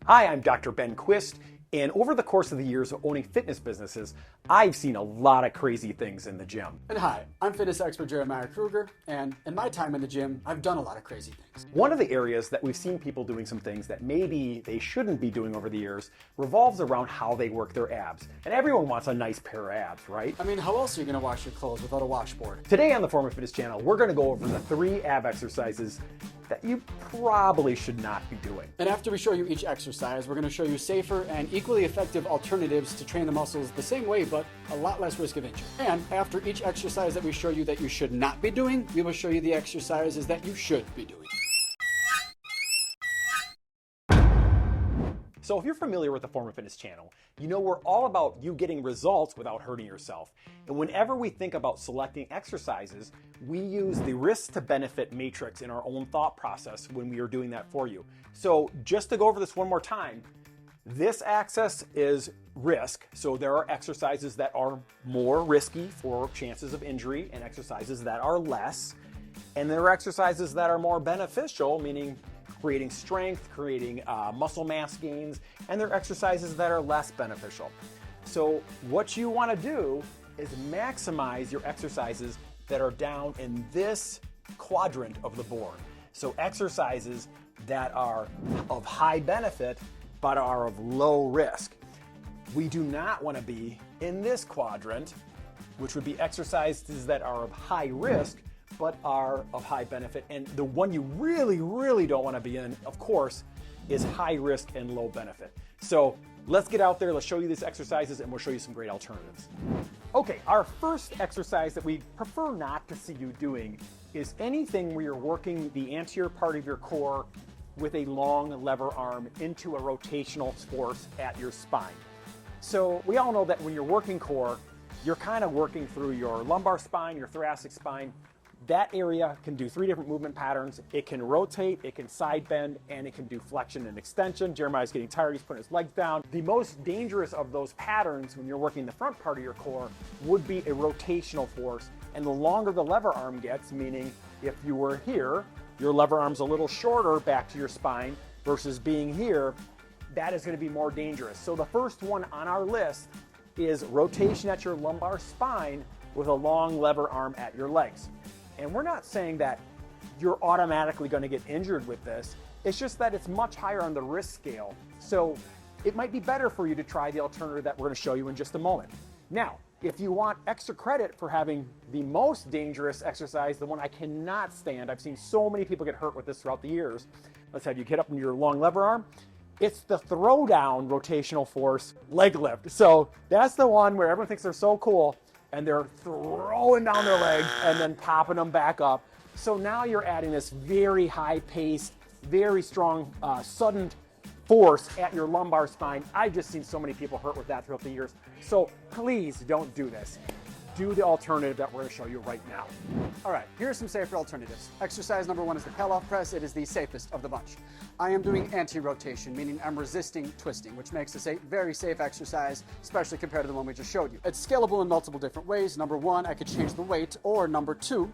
Hi, I'm Dr. Ben Quist, and over the course of the years of owning fitness businesses, I've seen a lot of crazy things in the gym. And hi, I'm fitness expert Jeremiah Kruger, and in my time in the gym, I've done a lot of crazy things. One of the areas that we've seen people doing some things that maybe they shouldn't be doing over the years revolves around how they work their abs. And everyone wants a nice pair of abs, right? I mean, how else are you going to wash your clothes without a washboard? Today on the Form of Fitness channel, we're going to go over the 3 ab exercises that you probably should not be doing. And after we show you each exercise, we're going to show you safer and equally effective alternatives to train the muscles the same way, but a lot less risk of injury. And after each exercise that we show you that you should not be doing, we will show you the exercises that you should be doing. So if you're familiar with the Form of Fitness channel, you know we're all about you getting results without hurting yourself. And whenever we think about selecting exercises, we use the risk to benefit matrix in our own thought process when we are doing that for you. So just to go over this one more time, this axis is risk. So there are exercises that are more risky for chances of injury and exercises that are less. And there are exercises that are more beneficial, meaning creating strength, creating muscle mass gains, and there are exercises that are less beneficial. So what you want to do is maximize your exercises that are down in this quadrant of the board. So exercises that are of high benefit but are of low risk. We do not want to be in this quadrant, which would be exercises that are of high risk but are of high benefit. And the one you really don't want to be in, of course, is high risk and low benefit. So let's get out there, let's show you these exercises, and we'll show you some great alternatives. Okay, our first exercise that we prefer not to see you doing is anything where you're working the anterior part of your core with a long lever arm into a rotational force at your spine. So we all know that when you're working core, you're kind of working through your lumbar spine, your thoracic spine. That area can do 3 different movement patterns. It can rotate, it can side bend, and it can do flexion and extension. Jeremiah's getting tired, he's putting his legs down. The most dangerous of those patterns when you're working the front part of your core would be a rotational force. And the longer the lever arm gets, meaning if you were here, your lever arm's a little shorter back to your spine versus being here, that is going to be more dangerous. So the first one on our list is rotation at your lumbar spine with a long lever arm at your legs. And we're not saying that you're automatically going to get injured with this. It's just that it's much higher on the risk scale. So it might be better for you to try the alternative that we're going to show you in just a moment. Now, if you want extra credit for having the most dangerous exercise, the one I cannot stand, I've seen so many people get hurt with this throughout the years. Let's have you get up into your long lever arm. It's the throw down rotational force leg lift. So that's the one where everyone thinks they're so cool and they're throwing down their legs and then popping them back up. So now you're adding this very high-paced, very strong, sudden force at your lumbar spine. I've just seen so many people hurt with that throughout the years. So please don't do this. Do the alternative that we're going to show you right now. All right, here are some safer alternatives. Exercise number 1 is the Palloff press. It is the safest of the bunch. I am doing anti-rotation, meaning I'm resisting twisting, which makes this a very safe exercise, especially compared to the one we just showed you. It's scalable in multiple different ways. Number 1, I could change the weight, or number 2,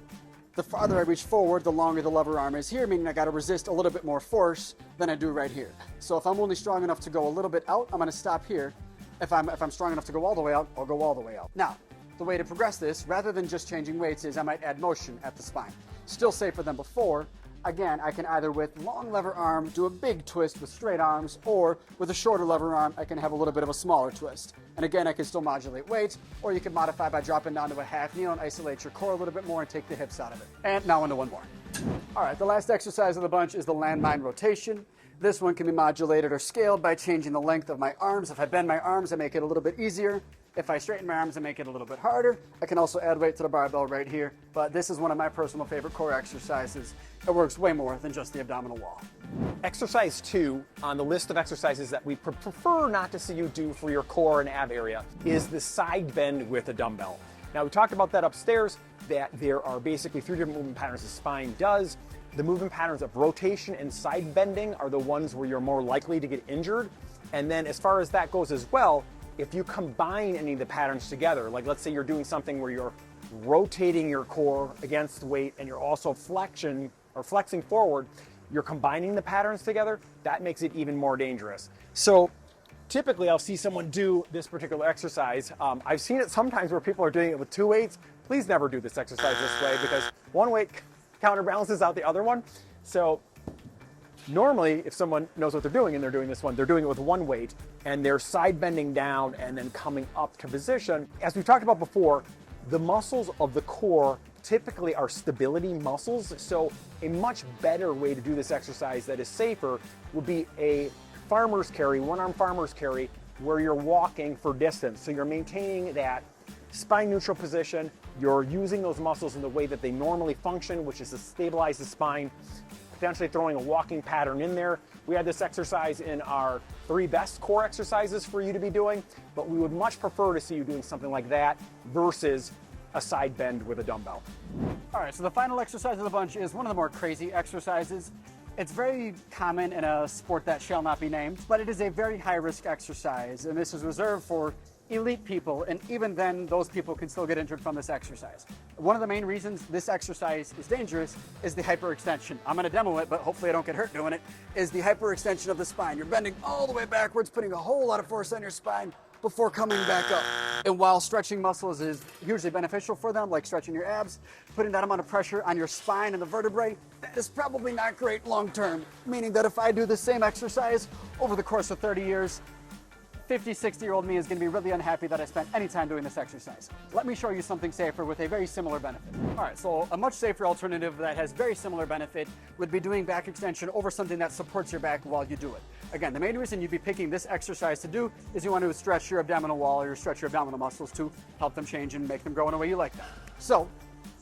the farther I reach forward, the longer the lever arm is here, meaning I got to resist a little bit more force than I do right here. So if I'm only strong enough to go a little bit out, I'm going to stop here. If I'm strong enough to go all the way out, I'll go all the way out. Now, the way to progress this, rather than just changing weights, is I might add motion at the spine. Still safer than before. Again, I can either with long lever arm do a big twist with straight arms, or with a shorter lever arm, I can have a little bit of a smaller twist. And again, I can still modulate weight, or you can modify by dropping down to a half kneel and isolate your core a little bit more and take the hips out of it. And now into one more. All right, the last exercise of the bunch is the landmine rotation. This one can be modulated or scaled by changing the length of my arms. If I bend my arms, I make it a little bit easier. If I straighten my arms, I make it a little bit harder. I can also add weight to the barbell right here, but this is one of my personal favorite core exercises. It works way more than just the abdominal wall. Exercise 2 on the list of exercises that we prefer not to see you do for your core and ab area is the side bend with a dumbbell. Now, we talked about that upstairs, that there are basically 3 different movement patterns the spine does. The movement patterns of rotation and side bending are the ones where you're more likely to get injured. And then as far as that goes as well, if you combine any of the patterns together, like let's say you're doing something where you're rotating your core against the weight and you're also flexing forward, you're combining the patterns together, that makes it even more dangerous. So typically I'll see someone do this particular exercise. I've seen it sometimes where people are doing it with 2 weights. Please never do this exercise this way because one weight counterbalances out the other one. So normally if someone knows what they're doing and they're doing this one, they're doing it with 1 weight and they're side bending down and then coming up to position. As we've talked about before, the muscles of the core typically are stability muscles. So a much better way to do this exercise that is safer would be a farmer's carry, one-arm farmer's carry, where you're walking for distance. So you're maintaining that spine neutral position. You're using those muscles in the way that they normally function, which is to stabilize the spine, potentially throwing a walking pattern in there. We had this exercise in our 3 best core exercises for you to be doing, but we would much prefer to see you doing something like that versus a side bend with a dumbbell. All right, so the final exercise of the bunch is one of the more crazy exercises. It's very common in a sport that shall not be named, but it is a very high-risk exercise, and this is reserved for elite people, and even then, those people can still get injured from this exercise. One of the main reasons this exercise is dangerous is the hyperextension. I'm gonna demo it, but hopefully I don't get hurt doing it, is the hyperextension of the spine. You're bending all the way backwards, putting a whole lot of force on your spine before coming back up. And while stretching muscles is hugely beneficial for them, like stretching your abs, putting that amount of pressure on your spine and the vertebrae, that is probably not great long term. Meaning that if I do the same exercise over the course of 30 years, 50, 60-year-old me is going to be really unhappy that I spent any time doing this exercise. Let me show you something safer with a very similar benefit. All right, so a much safer alternative that has very similar benefit would be doing back extension over something that supports your back while you do it. Again, the main reason you'd be picking this exercise to do is you want to stretch your abdominal wall or stretch your abdominal muscles to help them change and make them grow in a way you like them. So,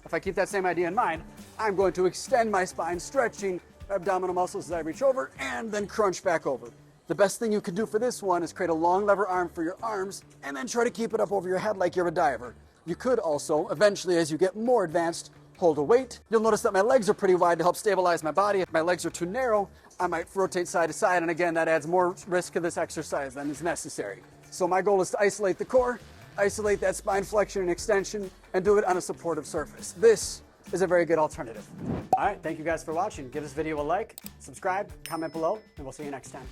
if I keep that same idea in mind, I'm going to extend my spine, stretching abdominal muscles as I reach over and then crunch back over. The best thing you can do for this one is create a long lever arm for your arms and then try to keep it up over your head like you're a diver. You could also, eventually as you get more advanced, hold a weight. You'll notice that my legs are pretty wide to help stabilize my body. If my legs are too narrow, I might rotate side to side, and again, that adds more risk to this exercise than is necessary. So my goal is to isolate the core, isolate that spine flexion and extension, and do it on a supportive surface. This is a very good alternative. All right, thank you guys for watching. Give this video a like, subscribe, comment below, and we'll see you next time.